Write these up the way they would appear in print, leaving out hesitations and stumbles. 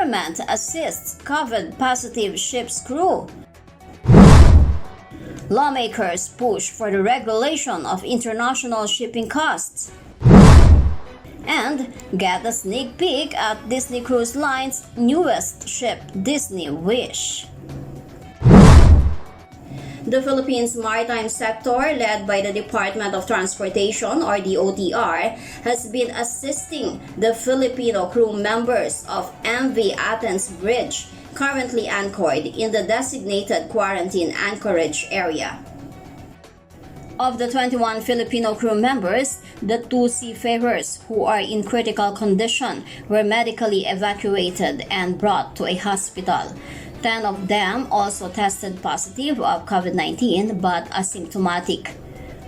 government assists COVID-positive ship's crew. Lawmakers push for the regulation of international shipping costs. And get a sneak peek at Disney Cruise Line's newest ship, Disney Wish. The Philippines maritime sector, led by the Department of Transportation or DOTR, has been assisting the Filipino crew members of MV Athens Bridge, currently anchored in the designated quarantine anchorage area. Of the 21 Filipino crew members, the 2 seafarers who are in critical condition were medically evacuated and brought to a hospital. 10 of them also tested positive of COVID-19 but asymptomatic.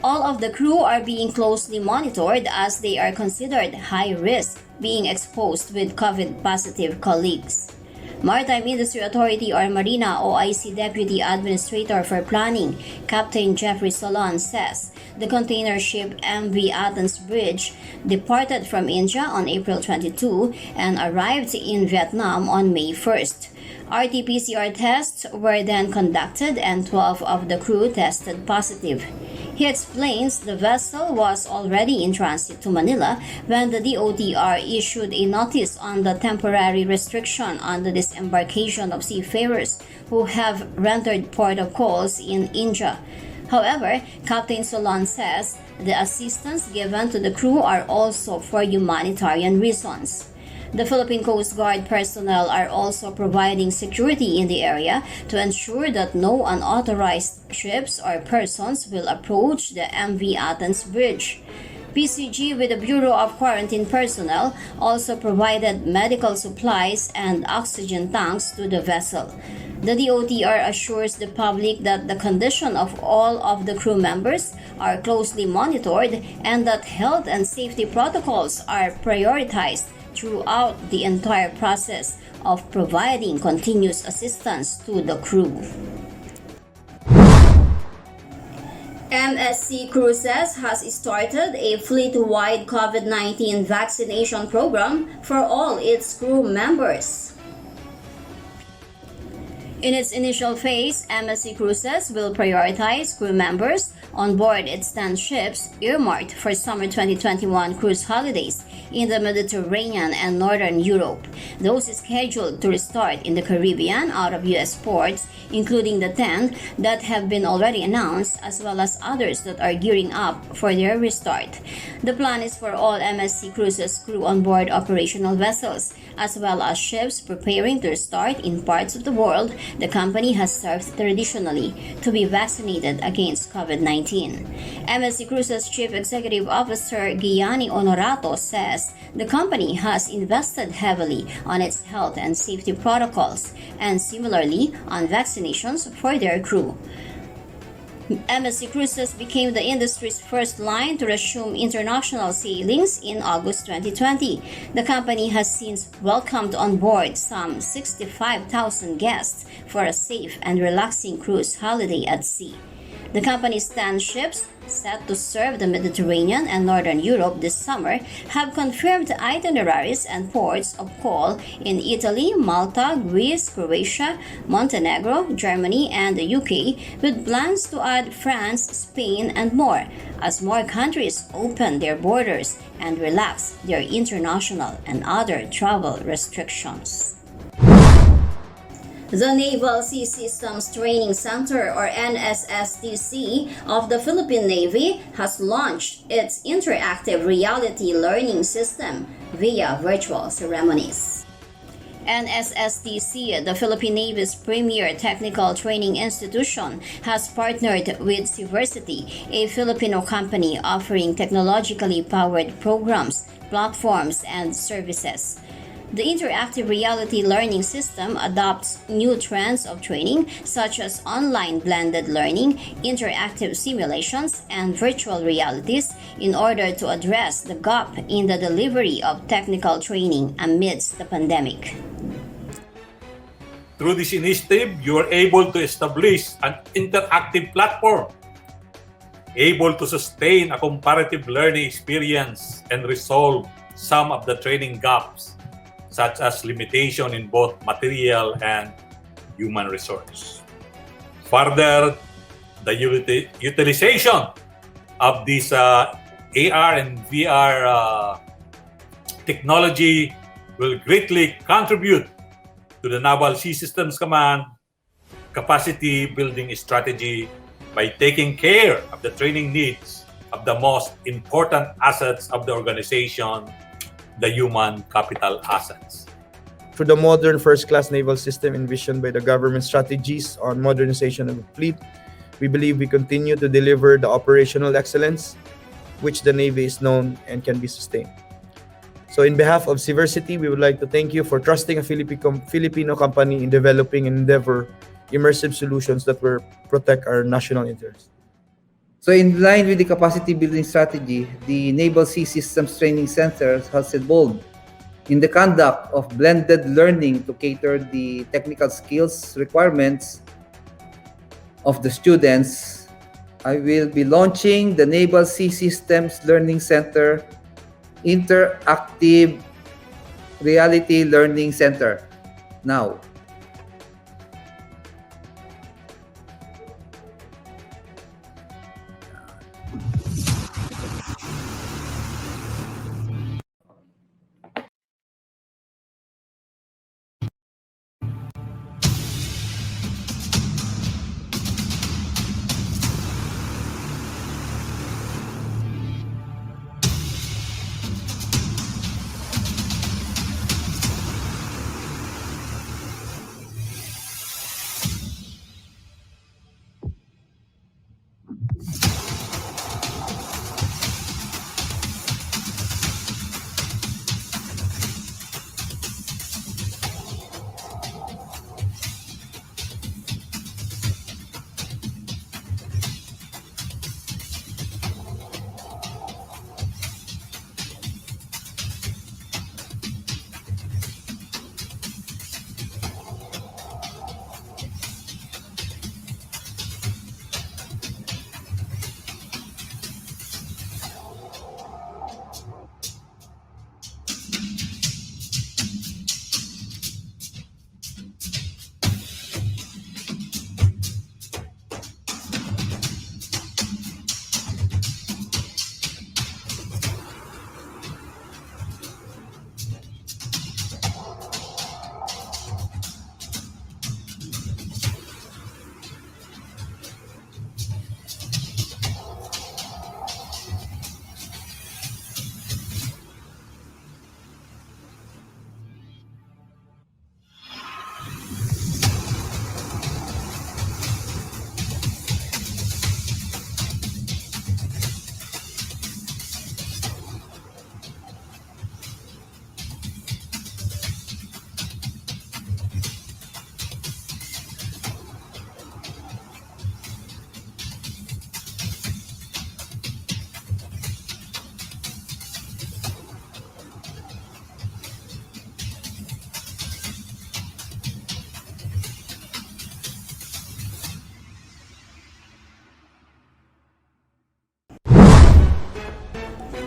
All of the crew are being closely monitored as they are considered high risk, being exposed with COVID-positive colleagues. Maritime Industry Authority or Marina OIC Deputy Administrator for Planning, Captain Jeffrey Solon says the container ship MV Athens Bridge departed from India on April 22 and arrived in Vietnam on May 1st. RT-PCR tests were then conducted and 12 of the crew tested positive. He explains the vessel was already in transit to Manila when the DOTR issued a notice on the temporary restriction on the disembarkation of seafarers who have rendered port of calls in India. However, Captain Solon says the assistance given to the crew are also for humanitarian reasons. The Philippine Coast Guard personnel are also providing security in the area to ensure that no unauthorized ships or persons will approach the MV Athens Bridge. PCG with the Bureau of Quarantine Personnel also provided medical supplies and oxygen tanks to the vessel. The DOTR assures the public that the condition of all of the crew members are closely monitored and that health and safety protocols are prioritized throughout the entire process of providing continuous assistance to the crew. MSC Cruises has started a fleet-wide COVID-19 vaccination program for all its crew members. In its initial phase, MSC Cruises will prioritize crew members on board its 10 ships earmarked for summer 2021 cruise holidays in the Mediterranean and Northern Europe. Those scheduled to restart in the Caribbean out of U.S. ports, including the 10 that have been already announced, as well as others that are gearing up for their restart. The plan is for all MSC Cruises crew on board operational vessels, as well as ships preparing to restart in parts of the world the company has served traditionally to be vaccinated against COVID-19. MSC Cruises Chief Executive Officer Gianni Onorato says the company has invested heavily on its health and safety protocols and similarly on vaccinations for their crew. MSC Cruises became the industry's first line to resume international sailings in August 2020. The company has since welcomed on board some 65,000 guests for a safe and relaxing cruise holiday at sea. The company's 10 ships, set to serve the Mediterranean and Northern Europe this summer, have confirmed itineraries and ports of call in Italy, Malta, Greece, Croatia, Montenegro, Germany, and the UK, with plans to add France, Spain, and more, as more countries open their borders and relax their international and other travel restrictions. The Naval Sea Systems Training Center or NSSTC of the Philippine Navy has launched its interactive reality learning system via virtual ceremonies. NSSTC, the Philippine Navy's premier technical training institution, has partnered with Seaversity, a Filipino company offering technologically powered programs, platforms, and services. The interactive reality learning system adopts new trends of training such as online blended learning, interactive simulations, and virtual realities in order to address the gap in the delivery of technical training amidst the pandemic. Through this initiative, you are able to establish an interactive platform, able to sustain a comparative learning experience and resolve some of the training gaps, such as limitation in both material and human resource. Further, the utilization of this AR and VR technology will greatly contribute to the Naval Sea Systems Command capacity building strategy by taking care of the training needs of the most important assets of the organization, the human capital assets. Through the modern first-class naval system envisioned by the government strategies on modernization of the fleet, we believe we continue to deliver the operational excellence which the Navy is known and can be sustained. So in behalf of Seversity, we would like to thank you for trusting a Filipino company in developing and endeavor immersive solutions that will protect our national interests. So in line with the capacity building strategy, the Naval Sea Systems Training Center has evolved in the conduct of blended learning to cater the technical skills requirements of the students. I will be launching the Naval Sea Systems Learning Center Interactive Reality Learning Center now.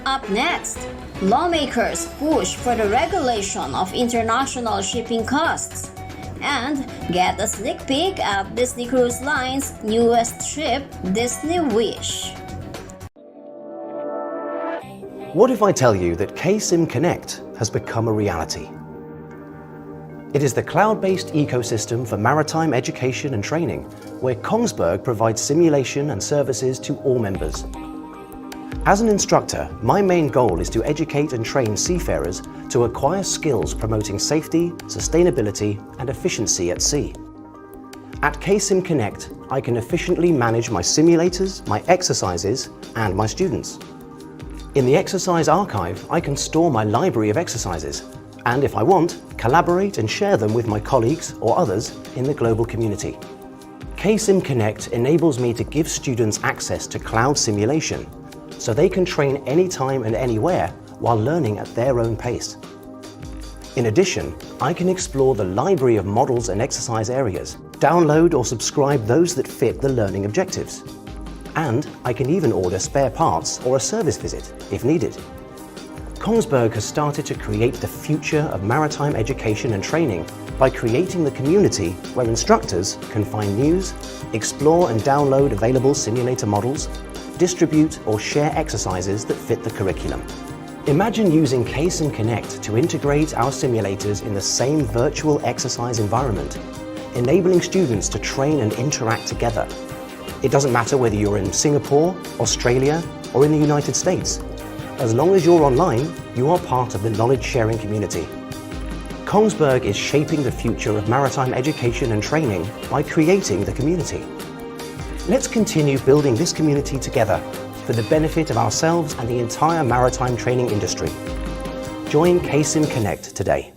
Up next, lawmakers push for the regulation of international shipping costs. And get a sneak peek at Disney Cruise Line's newest ship, Disney Wish. What if I tell you that KSIM Connect has become a reality? It is the cloud-based ecosystem for maritime education and training, where Kongsberg provides simulation and services to all members. As an instructor, my main goal is to educate and train seafarers to acquire skills promoting safety, sustainability, and efficiency at sea. At KSIM Connect, I can efficiently manage my simulators, my exercises, and my students. In the exercise archive, I can store my library of exercises, and if I want, collaborate and share them with my colleagues or others in the global community. KSIM Connect enables me to give students access to cloud simulation, so they can train anytime and anywhere while learning at their own pace. In addition, I can explore the library of models and exercise areas, download or subscribe those that fit the learning objectives. And I can even order spare parts or a service visit if needed. Kongsberg has started to create the future of maritime education and training by creating the community where instructors can find news, explore and download available simulator models, distribute or share exercises that fit the curriculum. Imagine using Case and Connect to integrate our simulators in the same virtual exercise environment, enabling students to train and interact together. It doesn't matter whether you're in Singapore, Australia, or in the United States. As long as you're online, you are part of the knowledge-sharing community. Kongsberg is shaping the future of maritime education and training by creating the community. Let's continue building this community together for the benefit of ourselves and the entire maritime training industry. Join Case and Connect today.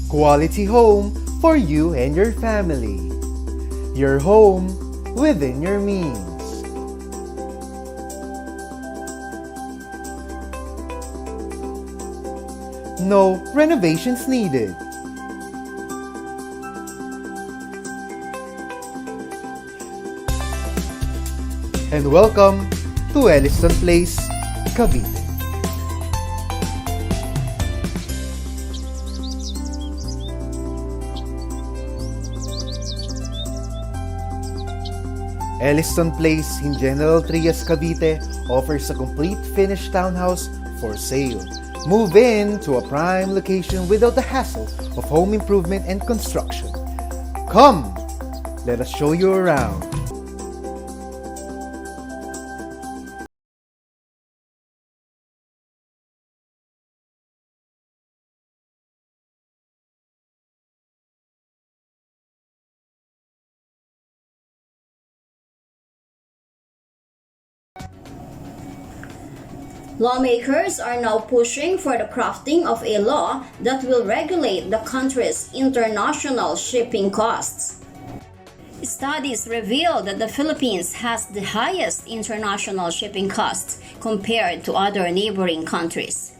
Quality home for you and your family. Your home within your means. No renovations needed. And welcome to Ellison Place, Cavite. Ellison Place in General Trias, Cavite offers a complete finished townhouse for sale. Move in to a prime location without the hassle of home improvement and construction. Come, let us show you around. Lawmakers are now pushing for the crafting of a law that will regulate the country's international shipping costs. Studies reveal that the Philippines has the highest international shipping costs compared to other neighboring countries.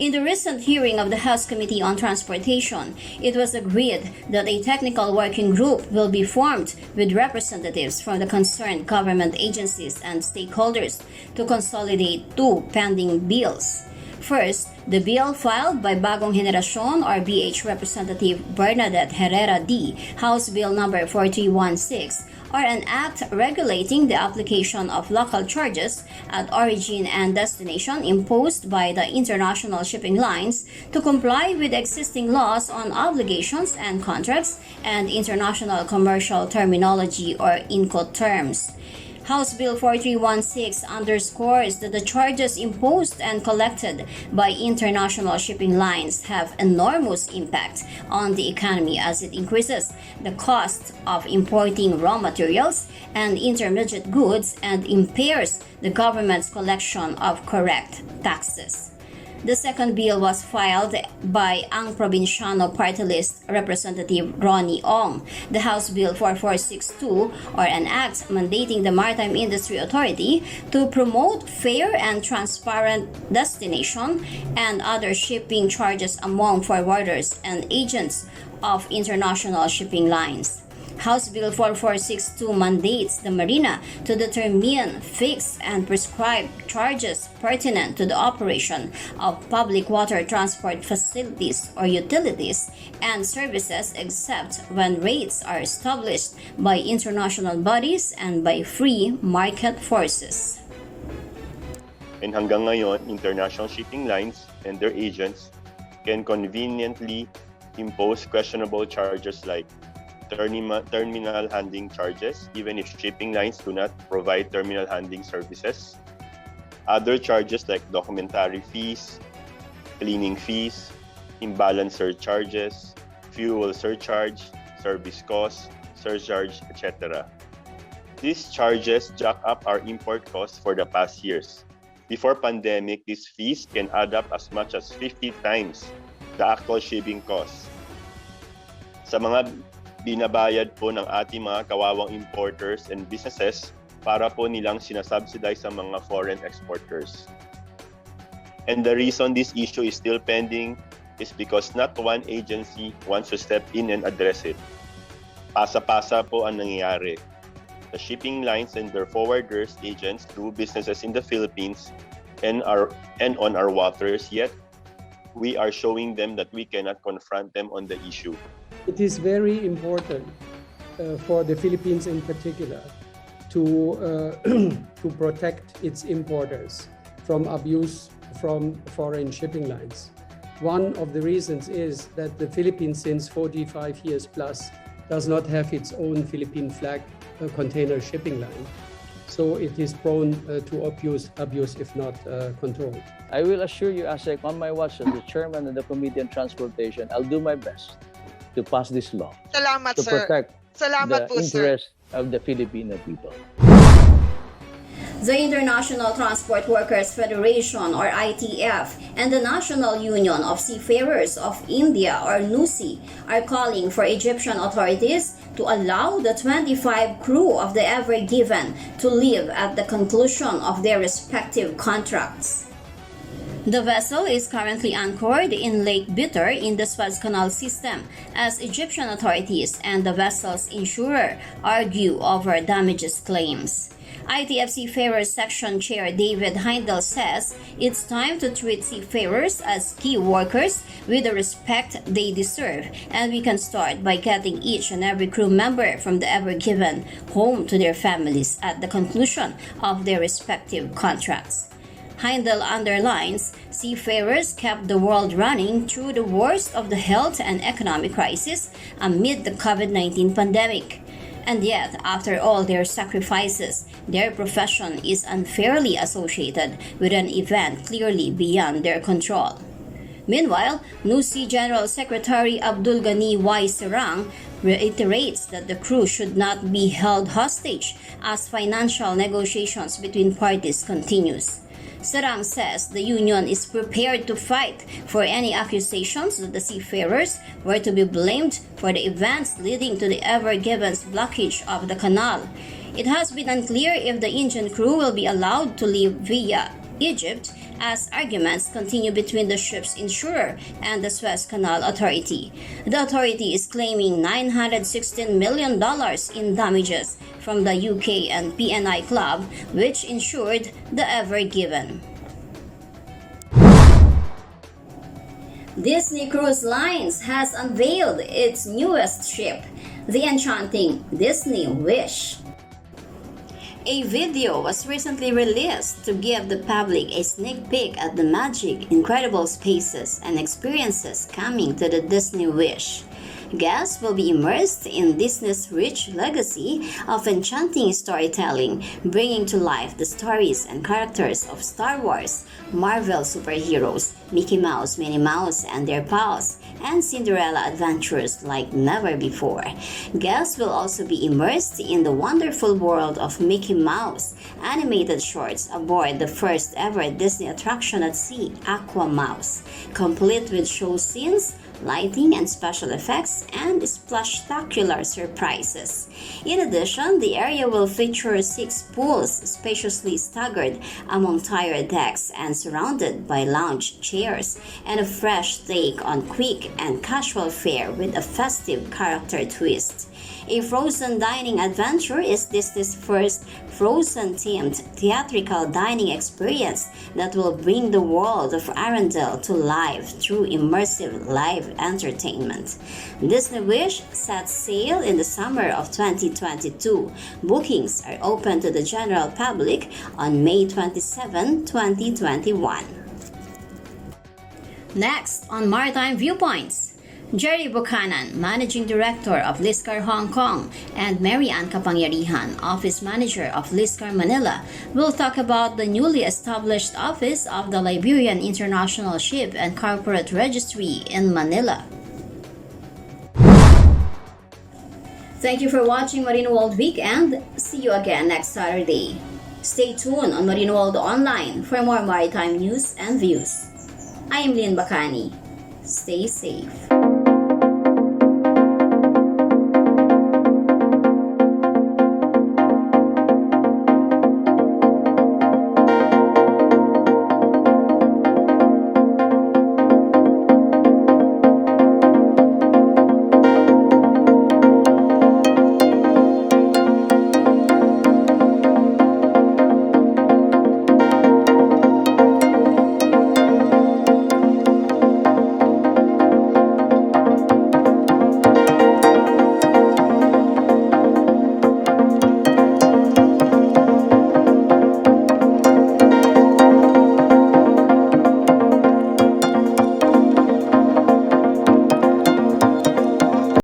In the recent hearing of the House Committee on Transportation, it was agreed that a technical working group will be formed with representatives from the concerned government agencies and stakeholders to consolidate two pending bills. First, the bill filed by Bagong Generacion or BH Representative Bernadette Herrera D, House Bill number 4316, or an act regulating the application of local charges at origin and destination imposed by the international shipping lines to comply with existing laws on obligations and contracts and international commercial terminology or Incoterms. House Bill 4316 underscores that the charges imposed and collected by international shipping lines have enormous impact on the economy as it increases the cost of importing raw materials and intermediate goods and impairs the government's collection of correct taxes. The second bill was filed by ang Provinciano Party List Representative Ronnie Ong. The House Bill 4462, or an act mandating the Maritime Industry Authority to promote fair and transparent destination and other shipping charges among forwarders and agents of international shipping lines. House Bill 4462 mandates the Marina to determine fixed and prescribed charges pertinent to the operation of public water transport facilities or utilities and services except when rates are established by international bodies and by free market forces. And hanggang ngayon, international shipping lines and their agents can conveniently impose questionable charges like terminal handling charges, even if shipping lines do not provide terminal handling services. Other charges like documentary fees, cleaning fees, imbalance surcharges, fuel surcharge, service costs, surcharge, etc. These charges jack up our import costs for the past years. Before pandemic, these fees can add up as much as 50 times the actual shipping costs. Sa mga binabayad po ng ating mga kawawang importers and businesses para po nilang sinasubsidize sa mga foreign exporters. And the reason this issue is still pending is because not one agency wants to step in and address it. Pasa-pasa po ang nangyayari. The shipping lines and their forwarders agents do businesses in the Philippines and on our waters, yet we are showing them that we cannot confront them on the issue. It is very important for the Philippines in particular to protect its importers from abuse from foreign shipping lines. One of the reasons is that the Philippines, since 45 years plus, does not have its own Philippine flag container shipping line. So it is prone to abuse if not controlled. I will assure you, ASEC, on my watch as the chairman of the Committee on Transportation, I'll do my best to pass this law Salamat, to sir. protect Salamat the po, sir. interest of the Filipino people. The International Transport Workers Federation, or ITF, and the National Union of Seafarers of India, or NUSI, are calling for Egyptian authorities to allow the 25 crew of the Ever Given to leave at the conclusion of their respective contracts. The vessel is currently anchored in Lake Bitter in the Suez Canal system as Egyptian authorities and the vessel's insurer argue over damages claims. ITF Seafarers Section Chair David Heindel says it's time to treat seafarers as key workers with the respect they deserve, and we can start by getting each and every crew member from the Ever Given home to their families at the conclusion of their respective contracts. Heindel underlines seafarers kept the world running through the worst of the health and economic crisis amid the COVID-19 pandemic. And yet, after all their sacrifices, their profession is unfairly associated with an event clearly beyond their control. Meanwhile, NUSI General Secretary Abdul Ghani Y. Serang reiterates that the crew should not be held hostage as financial negotiations between parties continues. Serang says the union is prepared to fight for any accusations that the seafarers were to be blamed for the events leading to the Ever Given's blockage of the canal. It has been unclear if the Indian crew will be allowed to leave via Egypt as arguments continue between the ship's insurer and the Suez Canal Authority. The authority is claiming $916 million in damages from the UK and PNI Club, which insured the Ever Given. Disney Cruise Lines has unveiled its newest ship, the enchanting Disney Wish. A video was recently released to give the public a sneak peek at the magic, incredible spaces, and experiences coming to the Disney Wish. Guests will be immersed in Disney's rich legacy of enchanting storytelling, bringing to life the stories and characters of Star Wars, Marvel superheroes, Mickey Mouse, Minnie Mouse and their pals, and Cinderella adventures like never before. Guests will also be immersed in the wonderful world of Mickey Mouse animated shorts aboard the first ever Disney attraction at sea, Aqua Mouse, complete with show scenes, lighting and special effects, and splashtacular surprises. In addition, the area will feature 6 pools spaciously staggered among tire decks and surrounded by lounge chairs, and a fresh take on quick and casual fare with a festive character twist. A Frozen dining adventure is Disney's first Frozen-themed theatrical dining experience that will bring the world of Arendelle to life through immersive live entertainment. Disney Wish sets sail in the summer of 2022. Bookings are open to the general public on May 27, 2021. Next on Maritime Viewpoints, Jerry Buchanan, Managing Director of Liscar Hong Kong, and Mary Ann Kapangyarihan, Office Manager of Liscar Manila, will talk about the newly established office of the Liberian International Ship and Corporate Registry in Manila. Thank you for watching Marino World Week, and see you again next Saturday. Stay tuned on Marino World Online for more maritime news and views. I am Lynn Bacani. Stay safe.